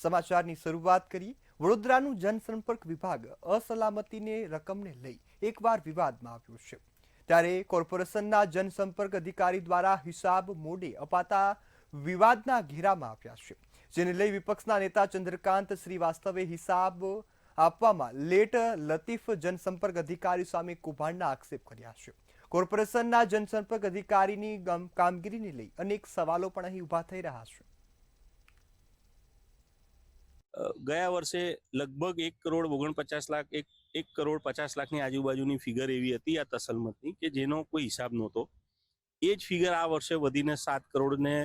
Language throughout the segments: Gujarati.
સમાચારની શરૂઆત કરી વડોદરાનું જનસંપર્ક વિભાગ અસલામતીને રકમને લઈ એકવાર વિવાદમાં આવ્યું છે। ત્યારે કોર્પોરેશનના જનસંપર્ક અધિકારી દ્વારા હિસાબ મોડે અપાતા વિવાદના ઘેરામાં આવ્યા છે, જેને લઈ વિપક્ષના નેતા ચંદ્રકાંત શ્રીવાસ્તવે હિસાબ આપવામાં લેટ લતીફ જનસંપર્ક અધિકારી સામે કૌભાંડના આક્ષેપ કર્યા છે। કોર્પોરેશનના જનસંપર્ક અધિકારીની કામગીરીને લઈ અનેક સવાલો પણ અહીં ઊભા થઈ રહ્યા છે। ગયા વર્ષે લગભગ 1,49 લાખ 1,50,00,000ની આજુબાજુની ફિગર એવી હતી આ તસલમતની કે જેનો કોઈ હિસાબ નહોતો। એ જ ફિગર આ વર્ષે વધીને 7 કરોડ ને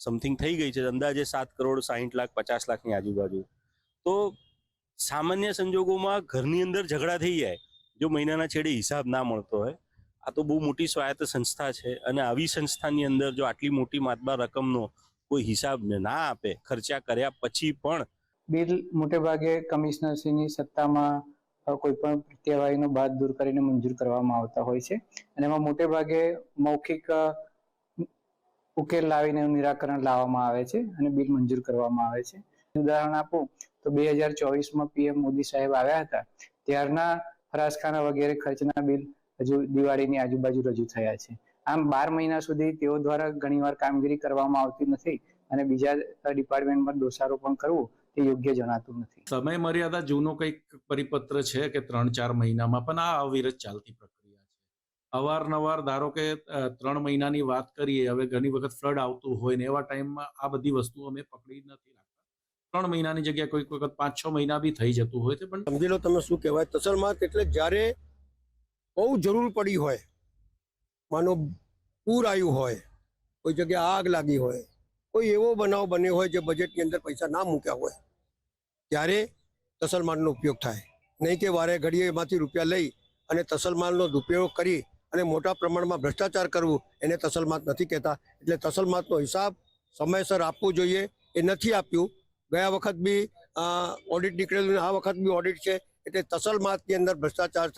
સમથિંગ થઈ ગઈ છે, અંદાજે 7,60,50,00,000ની આજુબાજુ। તો સામાન્ય સંજોગોમાં ઘરની અંદર ઝઘડા થઈ જાય જો મહિનાના છેડે હિસાબ ના મળતો હોય। આ તો બહુ મોટી સ્વાયત્ત સંસ્થા છે અને આવી સંસ્થાની અંદર જો આટલી મોટી માતબાર રકમનો કોઈ હિસાબ ના આપે, ખર્ચા કર્યા પછી પણ બિલ મોટે ભાગે કમિશનરશ્રીની સત્તામાં કોઈ પણ પ્રત્યેવાયનો બાદ દૂર કરીને મંજૂર કરવામાં આવતા હોય છે અને એમાં મોટે ભાગે મૌખિક ઉકેલ લાવીને નિરાકરણ લાવવામાં આવે છે અને બિલ મંજૂર કરવામાં આવે છે। ઉદાહરણ આપું તો 2024માં પીએમ મોદી સાહેબ આવ્યા હતા, ત્યારના ફરાસખાના વગેરે ખર્ચના બિલ હજુ દિવાળીની આજુબાજુ રજૂ થયા છે। આમ 12 મહિના સુધી તેઓ દ્વારા ઘણીવાર કામગીરી કરવામાં આવતી નથી અને બીજા ડિપાર્ટમેન્ટમાં દોષારોપણ પણ કરવું તે યોગ્ય જણાતું નથી। સમય મર્યાદા જૂનો કંઈક પરિપત્ર છે કે 3-4 મહિનામાં, પણ આ અવિરત ચાલતી પ્રક્રિયા છે। અવારનવાર ધારો કે 3 મહિનાની વાત કરીએ, હવે ઘણી વખત ફ્લડ આવતું હોય ને એવા ટાઈમમાં આ બધી વસ્તુઓ અમે પકડી નથી રાખતા। 3 મહિનાની જગ્યાએ કોઈક વખત 5-6 મહિના બી થઈ જતું હોય છે। પણ સમજી લો તમે શું કહેવાય તસલમાત એટલે જ્યારે બહુ જરૂર પડી હોય, માનો પૂર આવ્યું હોય, કોઈ જગ્યાએ આગ લાગી હોય, કોઈ એવો બનાવ બન્યો હોય જે બજેટની અંદર પૈસા ના મૂક્યા હોય, ત્યારે તસલમાલનો ઉપયોગ થાય। નહીં કે વારે ઘડીએ એમાંથી રૂપિયા લઈ અને તસલમાલનો દુરુપયોગ કરી અને મોટા પ્રમાણમાં ભ્રષ્ટાચાર કરવું એને તસલમાત નથી કહેતા। એટલે તસલમાતનો હિસાબ સમયસર આપવું જોઈએ, એ નથી આપ્યું। ગયા વખત બી ઓડિટ નીકળેલું, આ વખત બી ઓડિટ છે, એટલે તસલમાતની અંદર ભ્રષ્ટાચાર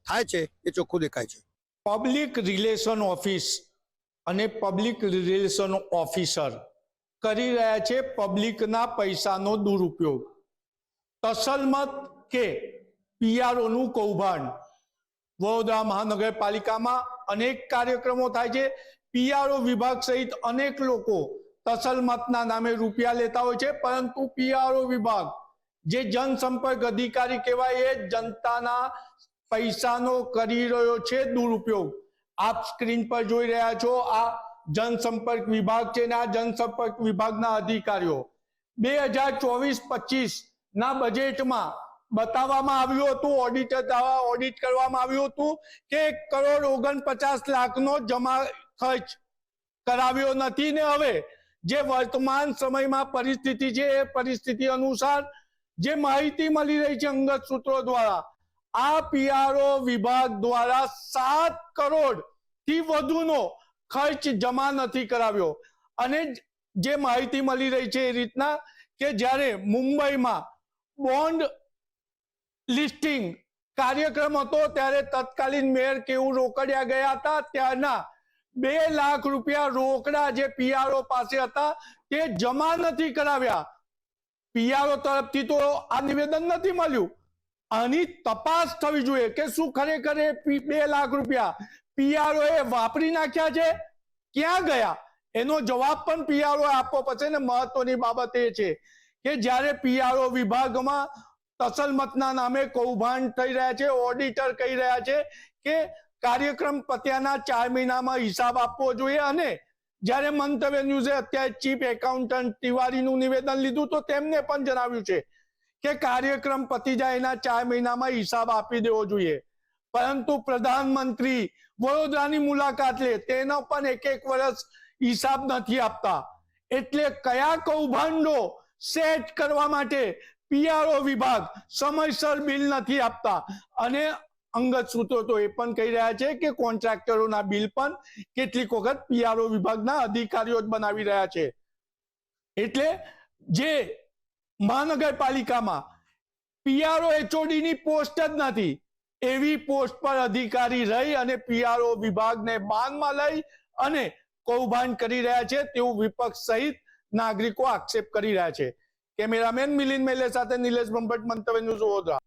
થાય છે એ ચોખ્ખું દેખાય છે। પબ્લિક રિલેશન ઓફિસ અને પબ્લિક રિલેશન ઓફિસર કરી રહ્યા છે પબ્લિકના પૈસાનો દુરુપયોગ। તસલમત કે પીઆરઓનું કૌભાંડ વડોદરા મહાનગરપાલિકામાં અનેક કાર્યક્રમો થાય છે। પીઆરઓ વિભાગ સહિત અનેક લોકો તસલમતના નામે રૂપિયા લેતા હોય છે, પરંતુ પીઆરઓ વિભાગ જે જનસંપર્ક અધિકારી કહેવાય એ જનતાના પૈસાનો કરી રહ્યો છે દુરુપયોગ। આપ સ્ક્રીન પર જોઈ રહ્યા છો, આ જનસંપર્ક વિભાગ છે ને આ જનસંપર્ક વિભાગના અધિકારીઓ 2024-25 ના બજેટમાં બતાવવામાં આવ્યું હતું, ઓડિટર દ્વારા ઓડિટ કરવામાં આવ્યું હતું કે 1,49,00,000નો જમા ખર્ચ કરાવ્યો નથી ને હવે જે વર્તમાન સમયમાં પરિસ્થિતિ છે એ પરિસ્થિતિ અનુસાર જે માહિતી મળી રહી છે અંગત સૂત્રો દ્વારા, આ પીઆરઓ વિભાગ દ્વારા 7 કરોડ થી વધુનો ખર્ચ જમા નથી કરાવ્યો। અને જે માહિતી મળી રહી છે એ રીતના કે જ્યારે મુંબઈમાં બોન્ડ લિસ્ટિંગ કાર્યક્રમ હતો ત્યારે તત્કાલીન મેયર કેવું રોકડિયા ગયા હતા, ત્યારના 2 લાખ રૂપિયા રોકડા જે પીઆરઓ પાસે હતા તે જમા નથી કરાવ્યા। પીઆરઓ તરફથી તો આ નિવેદન નથી મળ્યું। આની તપાસ થવી જોઈએ કે શું ખરેખર 2 લાખ રૂપિયા પીઆરઓ એ વાપરી નાખ્યા છે, ક્યાં ગયા, એનો જવાબ પણ પીઆરઓ આપવો પડશે। ને મહત્વની બાબત એ છે કે જ્યારે પીઆરઓ વિભાગમાં તસલમતના નામે કૌભાંડ થઈ રહ્યા છે, ઓડિટર કહી રહ્યા છે કે કાર્યક્રમ પત્યાના 4 મહિનામાં હિસાબ આપવો જોઈએ, અને જ્યારે મંતવ્ય ન્યૂઝે અત્યારે ચીફ એકાઉન્ટન્ટ તિવારીનું નિવેદન લીધું તો તેમને પણ જણાવ્યું છે કે કાર્યક્રમ પતી જાય એના 4 મહિનામાં હિસાબ આપી દેવો જોઈએ। પરંતુ પ્રધાનમંત્રી વડોદરાની મુલાકાત લે તેનો પણ 1 વર્ષ હિસાબ નથી આપતા। એટલે કયા કૌભાંડો સેટ કરવા માટે પીઆરઓ વિભાગ સમયસર બિલ નથી આપતા। અને અંગત સૂત્રો તો એ પણ કહી રહ્યા છે કે કોન્ટ્રાક્ટરોના બિલ પણ કેટલીક વખત પીઆરઓ વિભાગના અધિકારીઓ જ બનાવી રહ્યા છે। એટલે જે મહાનગરપાલિકામાં પીઆરઓ એચઓડીની પોસ્ટ જ નથી એવી પોસ્ટ પર અધિકારી રહી અને પીઆરઓ વિભાગને બાનમાં લઈ અને કૌભાંડ કરી રહ્યા છે તેવું વિપક્ષ સહિત નાગરિકો આક્ષેપ કરી રહ્યા છે। કેમેરામેન મિલિંદ મેલે સાથે નિલેશ બ્રહ્મભટ્ટ, મંતવ્ય ન્યૂઝ વડોદરા.